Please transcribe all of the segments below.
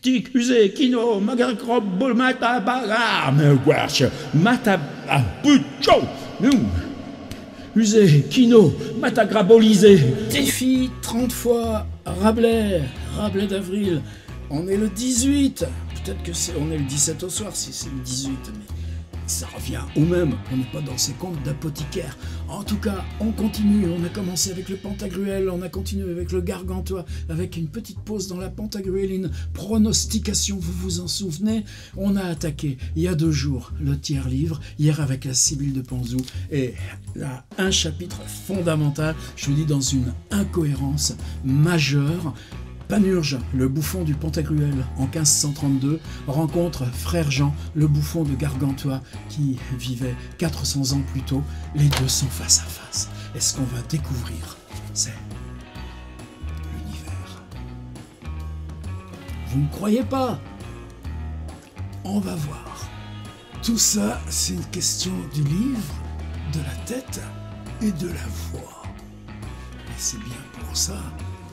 tic, usé, kino, magacrob, bol, mata, baga, mais wesh, mata, pucho, usé, kino, matagrabolisé. Défi 30 fois, Rabelais d'avril. On est le 18. Peut-être que on est le 17 au soir si c'est le 18, mais ça revient au même. On n'est pas dans ces contes d'apothicaire. En tout cas, on continue. On a commencé avec le Pantagruel, on a continué avec le Gargantua, avec une petite pause dans la Pantagruéline pronostication, vous vous en souvenez? On a attaqué il y a 2 jours le tiers livre, hier avec la Sibylle de Panzou, et là, un chapitre fondamental, je vous dis, dans une incohérence majeure. Panurge, le bouffon du Pantagruel, en 1532, rencontre Frère Jean, le bouffon de Gargantua, qui vivait 400 ans plus tôt. Les deux sont face à face. Et ce qu'on va découvrir, c'est l'univers. Vous ne croyez pas? On va voir. Tout ça, c'est une question du livre, de la tête et de la voix. Et c'est bien pour ça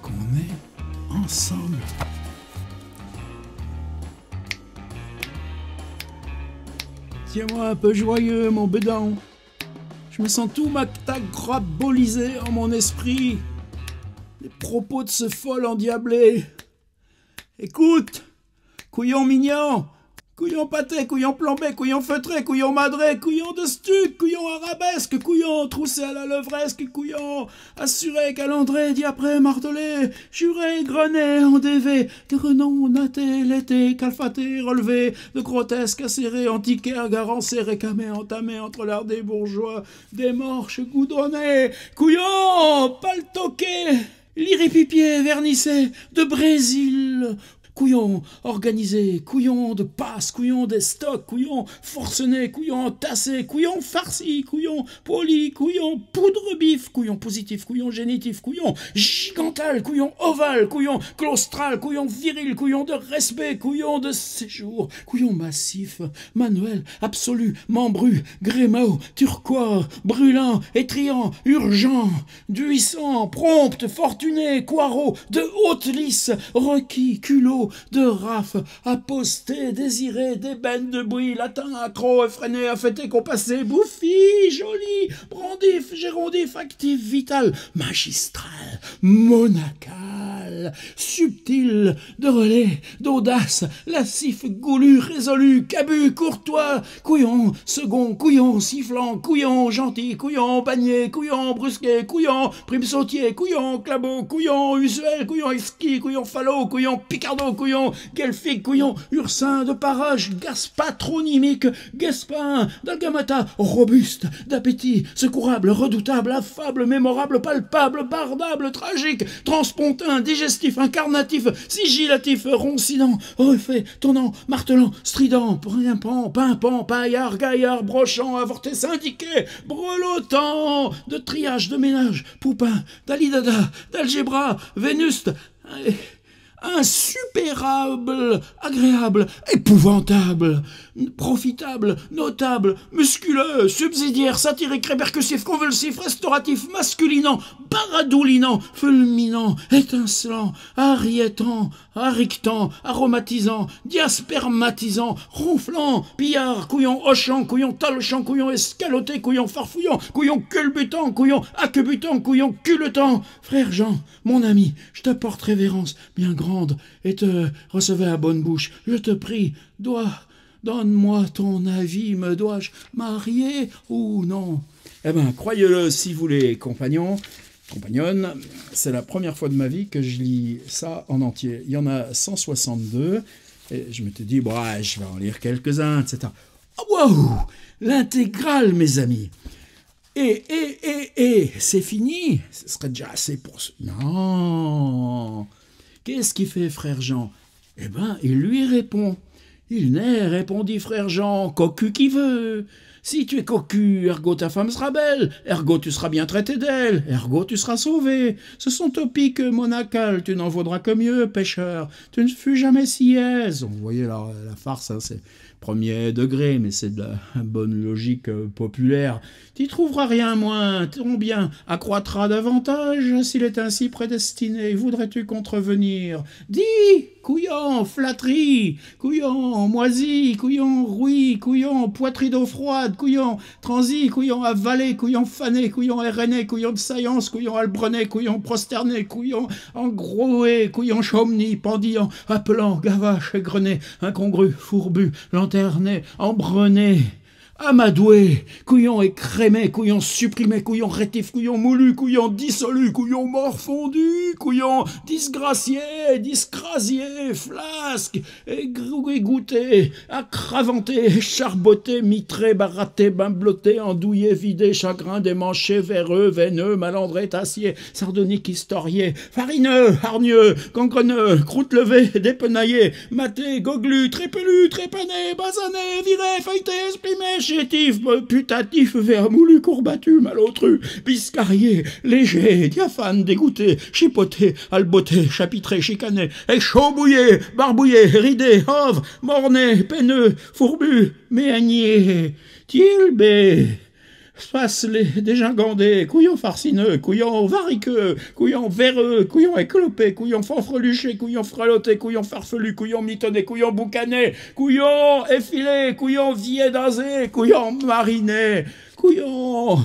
qu'on est ensemble. Tiens-moi un peu joyeux, mon bédon. Je me sens tout matagrabolisé en mon esprit. Les propos de ce folle endiablé. Écoute, couillon mignon, couillon pâté, couillon plombé, couillon feutré, couillon madré, couillon de stuc, couillon arabesque, couillon troussé à la levresque, couillon assuré, calandré, diapré, martelé, juré, grené, endévé, grenon, naté, l'été, calfaté, relevé, de grotesque, acéré, antiqué, agarencé, récamé, entamé, entre l'art des bourgeois, des morches, goudronnés, couillon, paltoqué, liripipier, vernissé, de Brésil, couillon organisé, couillon de passe, couillon des stocks, couillon forcené, couillon tassé, couillon farci, couillon poli, couillon poudre bif, couillon positif, couillon génitif, couillon gigantal, couillon ovale, couillon claustral, couillon viril, couillon de respect, couillon de séjour, couillon massif, manuel, absolu, membru, grémaux, turquois, brûlant, étriant, urgent, duissant, prompte, fortuné, coireau, de haute lice, requis, culot, de raf, aposté, désiré, d'ébène, de bruit, latin, accro, effréné, affêté, compassé, bouffi, joli, brandif, gérondif, actif, vital, magistral, monacal, subtil, de relais, d'audace, lascif, goulu, résolu, cabu, courtois, couillon, second, couillon, sifflant, couillon, gentil, couillon, panier, couillon, brusquet, couillon, prime sautier, couillon, clabot, couillon, usuel, couillon, exquis, couillon, falot, couillon, picardo, couillon, guelfic, couillon, ursin, de parage, gaspatronymique, gaspin, d'algamata, robuste, d'appétit, secourable, redoutable, affable, mémorable, palpable, bardable, tragique, transpontin, digestif, incarnatif, sigillatif, roncinant, refait, tonnant, martelant, strident, pimpant, paillard, gaillard, brochant, avorté, syndiqué, brelotant, de triage, de ménage, poupin, d'alidada, d'algébra, vénuste, insupérable, agréable, épouvantable, profitable, notable, musculeux, subsidiaire, satirique, répercussif, convulsif, restauratif, masculinant, baradoulinant, fulminant, étincelant, ariétant, arrictant, aromatisant, diaspermatisant, ronflant, pillard, couillon hochant, couillon talchant, couillon escaloté, couillon farfouillant, couillon culbutant, couillon accubutant, couillon culottant. Frère Jean, mon ami, je t'apporte révérence bien grande et te recevais à bonne bouche. Je te prie, donne-moi ton avis, me dois-je marier ou non? Eh bien, croyez-le si vous voulez, compagnons, compagnonnes, c'est la première fois de ma vie que je lis ça en entier. Il y en a 162, et je m'étais dit, bon, je vais en lire quelques-uns, etc. Oh, wow, l'intégrale, mes amis. Et, c'est fini, ce serait déjà assez pour ce... Non. Qu'est-ce qu'il fait, frère Jean? Eh ben, il lui répond. Il n'est, répondit frère Jean, cocu qui veut. Si tu es cocu, ergo ta femme sera belle, ergo tu seras bien traité d'elle, ergo tu seras sauvé. Ce sont topiques monacales, tu n'en vaudras que mieux, pêcheur. Tu ne fus jamais si aise. Vous voyez la farce, hein, c'est premier degré, mais c'est de la bonne logique populaire. T'y trouveras rien moins, ton bien accroîtra davantage s'il est ainsi prédestiné. Voudrais-tu contrevenir? Dis, couillon, flatterie, couillon, moisi, couillon, rouille, couillon, poitrine d'eau froide, couillon, transi, couillon, avalé, couillon, fané, couillon, RNA, couillon de saillance, couillon, albrené, couillon, prosterné, couillon, engroué, couillon, chomni, pendillant, appelant, gavache, égrené, incongru, fourbu, lanterné, embrené, amadoué, couillon écrémé, couillon supprimé, couillon rétif, couillon moulu, couillon dissolu, couillon morfondu, couillon disgracié, discrasié, flasque, égoutté, accravanté, charboté, mitré, baratté, bimblotté, andouillé, vidé, chagrin, démanché, véreux, veineux, malandré, tassier, sardonique, historié, farineux, hargneux, gangreneux, croûte levée, dépenaillé, maté, goglu, trépelu, trépané, basané, viré, feuilleté, esprimé, chétif, putatif, vermoulu, courbattu, malotru, biscarié, léger, diaphane, dégoûté, chipoté, alboté, chapitré, chicané, échambouillé, barbouillé, ridé, hove, morné, peineux, fourbu, méagné, tilbé, spacelé, dégingandé, couillon farcineux, couillon variqueux, couillon véreux, couillon éclopé, couillon fanfreluché, couillon frelotté, couillon farfelu, couillon mitonné, couillon boucané, couillon effilé, couillon viédasé, couillon mariné, couillon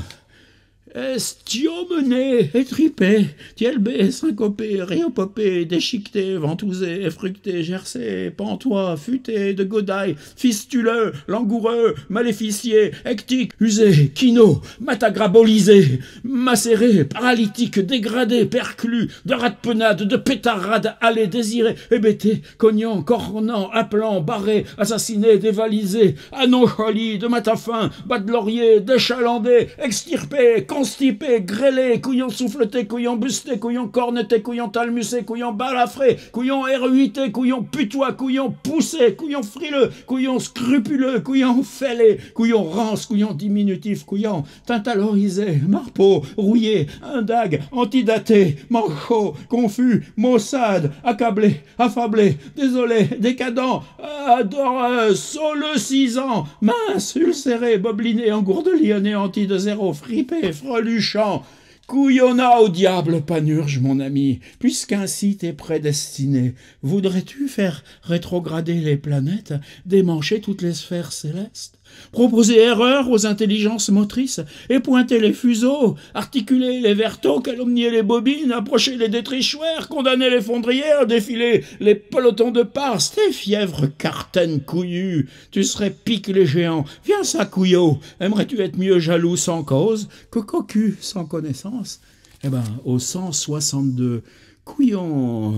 estiomené, étripé, tielbé, syncopé, riopopé, déchiqueté, ventousé, effructé, gercé, pantois, futé, de godaille, fistuleux, langoureux, maléficié, hectique, usé, quino, matagrabolisé, macéré, paralytique, dégradé, perclus, de ratpenade, de pétarade, allé, désiré, hébété, cognant, cornant, appelant, barré, assassiné, dévalisé, anonchali, de matafin, bas de laurier, déchalandé, extirpé, constipé, grêlé, couillon souffleté, couillon busté, couillon corneté, couillon talmusé, couillon balafré, couillon héruité, couillon putois, couillon poussé, couillon frileux, couillon scrupuleux, couillon fêlé, couillon rance, couillon diminutif, couillon tintalorisé, marpeau, rouillé, indague, antidaté, manchot, confus, maussade, accablé, affablé, désolé, décadent, adoreux, soleucisant, mince, ulcéré, bobliné, engourdeli, anéanti de zéro, fripé, freluchant, couillonna au diable, Panurge, mon ami, puisqu'ainsi t'es prédestiné. Voudrais-tu faire rétrograder les planètes, démancher toutes les sphères célestes, proposer erreur aux intelligences motrices, et pointer les fuseaux, articuler les verteaux, calomnier les bobines, approcher les détrichoirs, condamner les fondrières, défiler les pelotons de Pars, tes fièvres cartaines couillues, tu serais pique les géants. Viens ça, couillot, aimerais-tu être mieux jaloux sans cause que cocu sans connaissance? Eh ben, au 162, couillon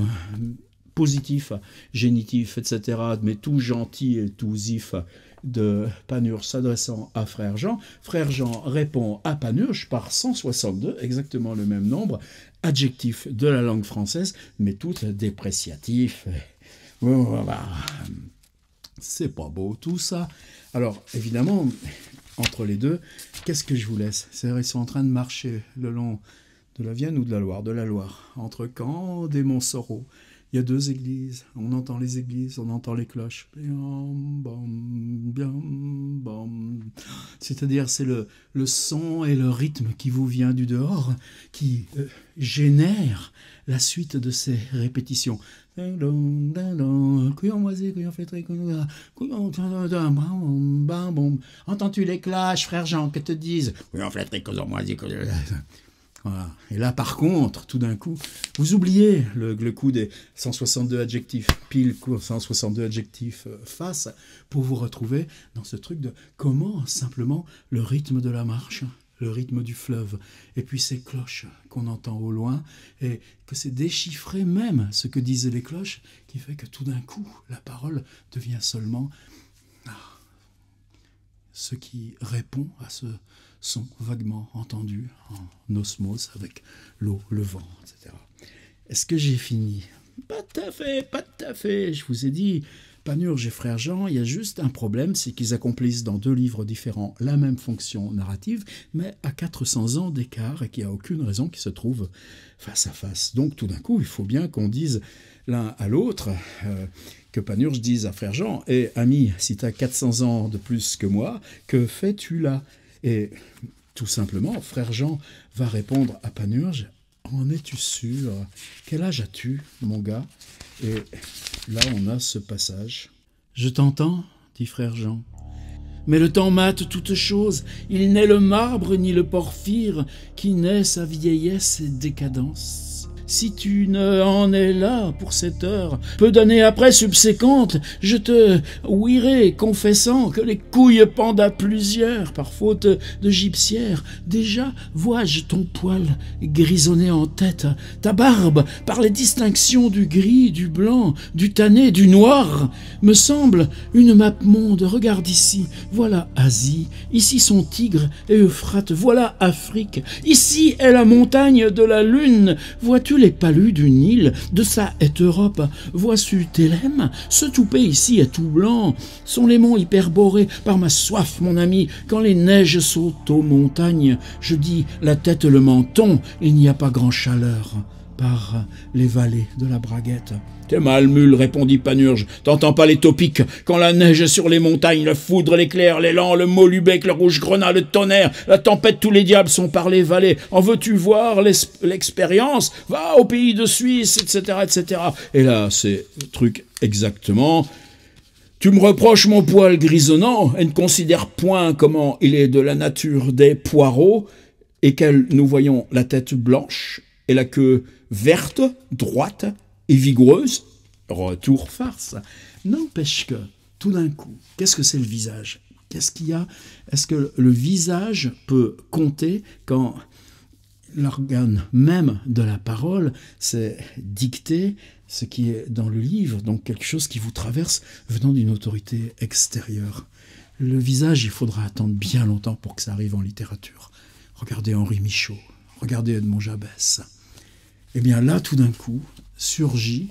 positif, génitif, etc., mais tout gentil et tout zif, de Panurge s'adressant à Frère Jean. Frère Jean répond à Panurge par 162, exactement le même nombre, adjectifs de la langue française, mais toutes dépréciatifs. Voilà. C'est pas beau tout ça. Alors, évidemment, entre les deux, qu'est-ce que je vous laisse? C'est-à-dire, ils sont en train de marcher le long de la Vienne ou de la Loire? De la Loire. Entre Caen et Montsoreau. Il y a deux églises, on entend les églises, on entend les cloches. C'est-à-dire, c'est le son et le rythme qui vous vient du dehors, qui génère la suite de ces répétitions. Couillon moisi, couillon flétré, couillon... Entends-tu les cloches, frère Jean, que te disent? Couillon flétré, couillon moisi, couillon... Voilà. Et là, par contre, tout d'un coup, vous oubliez le coup des 162 adjectifs, pile 162 adjectifs face, pour vous retrouver dans ce truc de comment simplement le rythme de la marche, le rythme du fleuve, et puis ces cloches qu'on entend au loin, et que c'est déchiffrer même ce que disaient les cloches, qui fait que tout d'un coup, la parole devient seulement ce qui répond à ce son vaguement entendu en osmose avec l'eau, le vent, etc. Est-ce que j'ai fini? Pas tout à fait, pas tout à fait. Je vous ai dit, Panurge et Frère Jean, il y a juste un problème, c'est qu'ils accomplissent dans 2 livres différents la même fonction narrative, mais à 400 ans d'écart et qu'il n'y a aucune raison qu'ils se trouvent face à face. Donc tout d'un coup, il faut bien qu'on dise l'un à l'autre, que Panurge dise à Frère Jean « Eh, ami, si tu as 400 ans de plus que moi, que fais-tu là ?» Et tout simplement, Frère Jean va répondre à Panurge « En es-tu sûr? Quel âge as-tu, mon gars ?» Et là, on a ce passage. « Je t'entends, dit Frère Jean. Mais le temps mate toutes choses. Il n'est le marbre ni le porphyre qui naît sa vieillesse et décadence. Si tu ne en es là pour cette heure, peu d'années après subséquentes, je te ouïrai confessant que les couilles pendent à plusieurs par faute de gypsière. Déjà vois-je ton poil grisonné en tête, ta barbe par les distinctions du gris, du blanc, du tanné, du noir, me semble une map monde. Regarde ici, voilà Asie, ici son Tigre et Euphrate, voilà Afrique, ici est la montagne de la lune, vois-tu les palus du Nil, de ça est Europe. Vois-tu Thélème, ce toupet ici est tout blanc. Sont les monts hyperborés par ma soif, mon ami. Quand les neiges sautent aux montagnes, je dis la tête, le menton, il n'y a pas grand chaleur par les vallées de la Braguette. T'es mal mule, répondit Panurge. T'entends pas les topiques? Quand la neige est sur les montagnes, la foudre, l'éclair, l'élan, le molubec, le rouge grenat, le tonnerre, la tempête, tous les diables sont par les vallées. En veux-tu voir l'expérience? Va au pays de Suisse, etc., etc. Et là, c'est le truc exactement. Tu me reproches mon poil grisonnant et ne considères point comment il est de la nature des poireaux et qu'elle, nous voyons la tête blanche et la queue verte, droite et vigoureuse. Retour farce. N'empêche que, tout d'un coup, qu'est-ce que c'est le visage? Qu'est-ce qu'il y a? Est-ce que le visage peut compter quand l'organe même de la parole, c'est dicter ce qui est dans le livre, donc quelque chose qui vous traverse venant d'une autorité extérieure? Le visage, il faudra attendre bien longtemps pour que ça arrive en littérature. Regardez Henri Michaud, regardez Edmond Jabès. Eh bien là, tout d'un coup, surgit,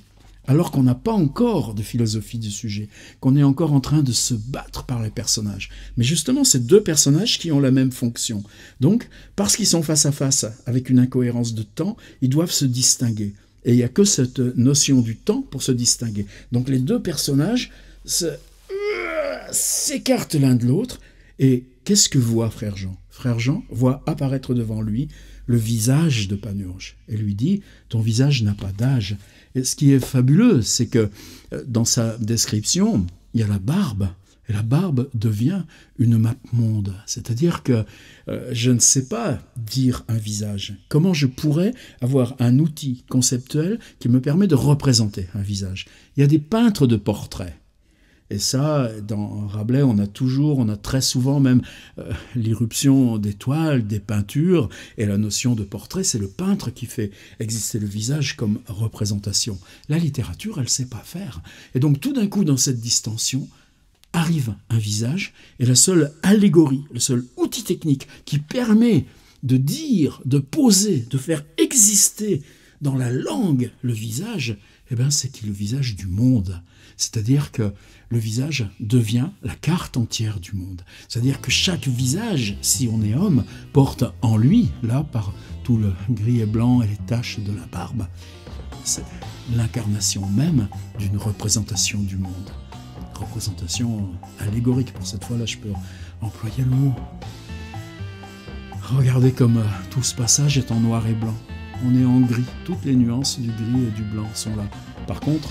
alors qu'on n'a pas encore de philosophie du sujet, qu'on est encore en train de se battre par les personnages. Mais justement, c'est 2 personnages qui ont la même fonction. Donc, parce qu'ils sont face à face avec une incohérence de temps, ils doivent se distinguer. Et il n'y a que cette notion du temps pour se distinguer. Donc les 2 personnages s'écartent l'un de l'autre. Et qu'est-ce que voit Frère Jean? Frère Jean voit apparaître devant lui le visage de Panurge et lui dit « Ton visage n'a pas d'âge ». Et ce qui est fabuleux, c'est que dans sa description, il y a la barbe, et la barbe devient une map monde. C'est-à-dire que je ne sais pas dire un visage. Comment je pourrais avoir un outil conceptuel qui me permet de représenter un visage? Il y a des peintres de portraits. Et ça, dans Rabelais, on a très souvent même l'irruption des toiles, des peintures, et la notion de portrait, c'est le peintre qui fait exister le visage comme représentation. La littérature, elle ne sait pas faire. Et donc tout d'un coup, dans cette distension, arrive un visage, et la seule allégorie, le seul outil technique qui permet de dire, de poser, de faire exister dans la langue le visage, eh ben, c'est le visage du monde. C'est-à-dire que le visage devient la carte entière du monde. C'est-à-dire que chaque visage, si on est homme, porte en lui, là, par tout le gris et blanc et les taches de la barbe, c'est l'incarnation même d'une représentation du monde. Représentation allégorique, pour cette fois-là, je peux employer le mot. Regardez comme tout ce passage est en noir et blanc. On est en gris, toutes les nuances du gris et du blanc sont là. Par contre,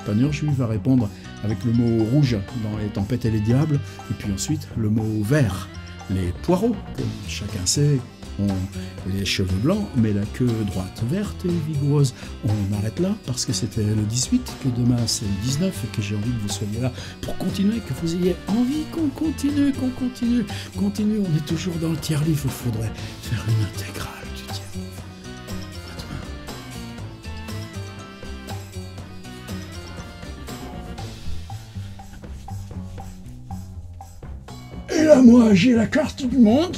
Panurge, lui, va répondre avec le mot rouge dans Les Tempêtes et les Diables, et puis ensuite le mot vert, les poireaux, que chacun sait, ont les cheveux blancs, mais la queue droite verte et vigoureuse. On arrête là, parce que c'était le 18, que demain c'est le 19, et que j'ai envie que vous soyez là pour continuer, que vous ayez envie qu'on continue, continue, on est toujours dans le tiers-livre, il faudrait faire une intégrale du tiers-livre. Et là, moi, j'ai la carte du monde.